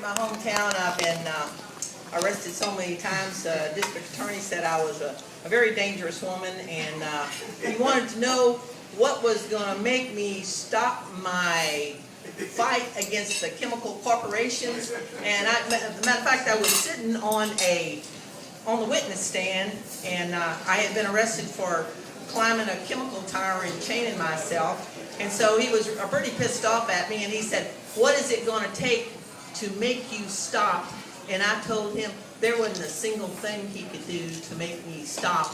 my hometown. I've been arrested so many times. District attorney said I was a very dangerous woman, and he wanted to know what was going to make me stop my fight against the chemical corporations. And as a matter of fact, I was sitting on the witness stand, and I had been arrested for climbing a chemical tower and chaining myself. And so he was pretty pissed off at me, and he said, "What is it going to take to make you stop?" And I told him there wasn't a single thing he could do to make me stop.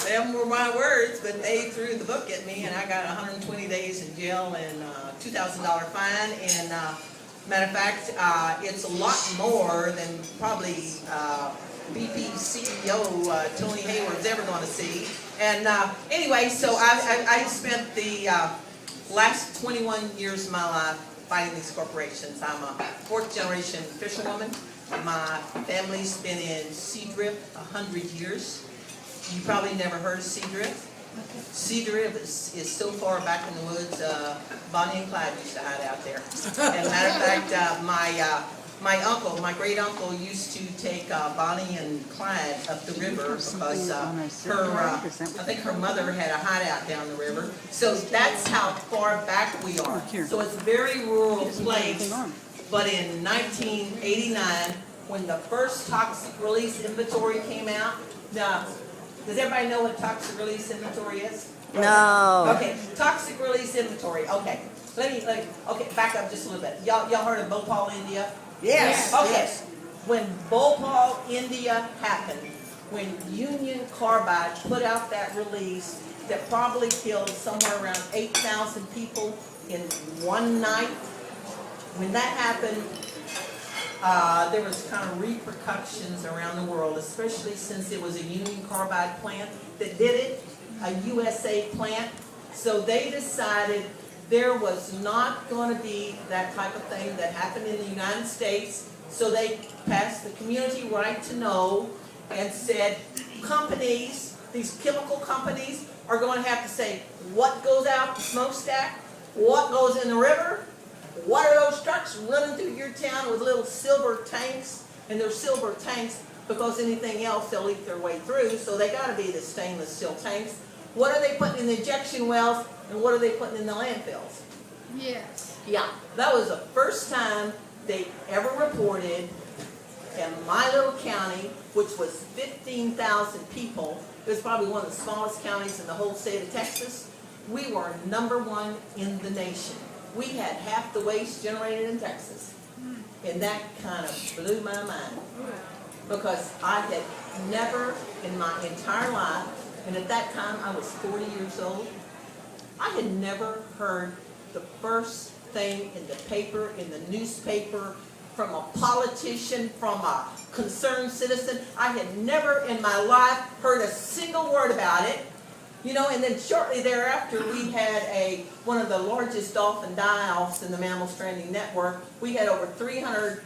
Them were my words, but they threw the book at me, and I got 120 days in jail and a $2,000 fine. And matter of fact, it's a lot more than probably BP CEO Tony Hayward's ever going to see. And anyway, so I spent the last 21 years of my life fighting these corporations. I'm a fourth generation fisherwoman. My family's been in Seadrift 100 years. You probably never heard of Seadrift. Seadrift is so far back in the woods, Bonnie and Clyde used to hide out there. And matter of fact, my uncle, my great uncle, used to take Bonnie and Clyde up the river because I think her mother had a hideout down the river. So that's how far back we are. So it's a very rural place. But in 1989, when the first toxic release inventory came out, now, does everybody know what toxic release inventory is? No. Okay, toxic release inventory. Okay, let me back up just a little bit. Y'all heard of Bhopal, India? Yes. Okay. Yes. When Bhopal, India happened, when Union Carbide put out that release that probably killed somewhere around 8,000 people in one night, when that happened, there was kind of repercussions around the world, especially since it was a Union Carbide plant that did it, a USA plant. So they decided there was not going to be that type of thing that happened in the United States. So they passed the community right to know and said companies, these chemical companies, are going to have to say what goes out the smokestack, what goes in the river. What are those trucks running through your town with little silver tanks? And they're silver tanks because anything else they'll leak their way through, so they got to be the stainless steel tanks. What are they putting in the injection wells, and what are they putting in the landfills? Yes. Yeah, that was the first time they ever reported in my little county, which was 15,000 people. It was probably one of the smallest counties in the whole state of Texas. We were #1 in the nation. We had half the waste generated in Texas. And that kind of blew my mind. Because I had never in my entire life, and at that time I was 40 years old, I had never heard the first thing in the paper, in the newspaper, from a politician, from a concerned citizen. I had never in my life heard a single word about it. You know, and then shortly thereafter, we had one of the largest dolphin die-offs in the Mammal Stranding Network. We had over 300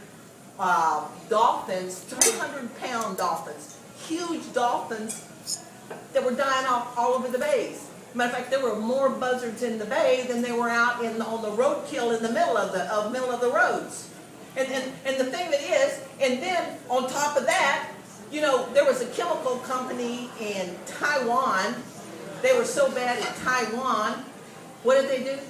dolphins, 300-pound dolphins, huge dolphins that were dying off all over the bays. Matter of fact, there were more buzzards in the bay than there were out on the roadkill in the middle of the roads. And the thing that is, and then on top of that, you know, there was a chemical company in Taiwan. They were so bad in Taiwan, what did they do?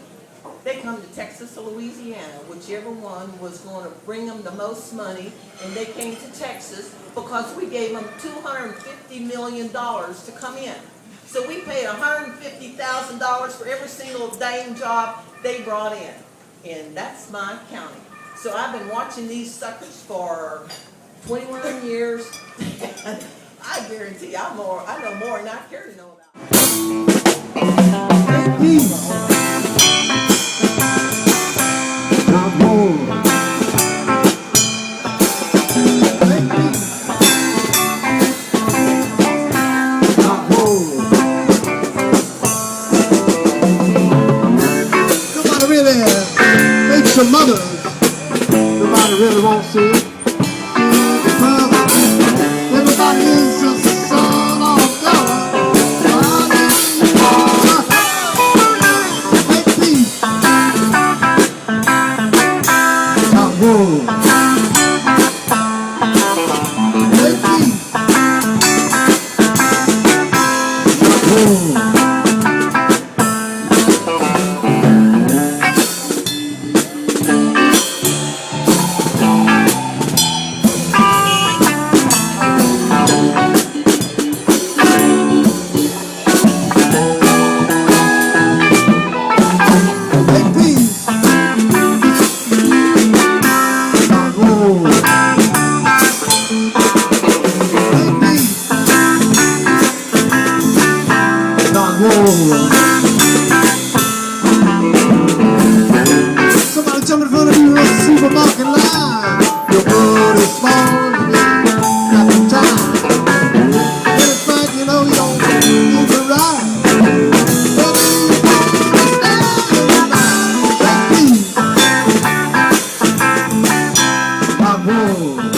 They come to Texas or Louisiana, whichever one was going to bring them the most money, and they came to Texas because we gave them $250 million to come in. So we paid $150,000 for every single dang job they brought in. And that's my county. So I've been watching these suckers for 21 years. I guarantee I know more than I care to know about. Somebody really make some mothers. Nobody really wants to. Everybody is just a son of God. Make peace. Whoa.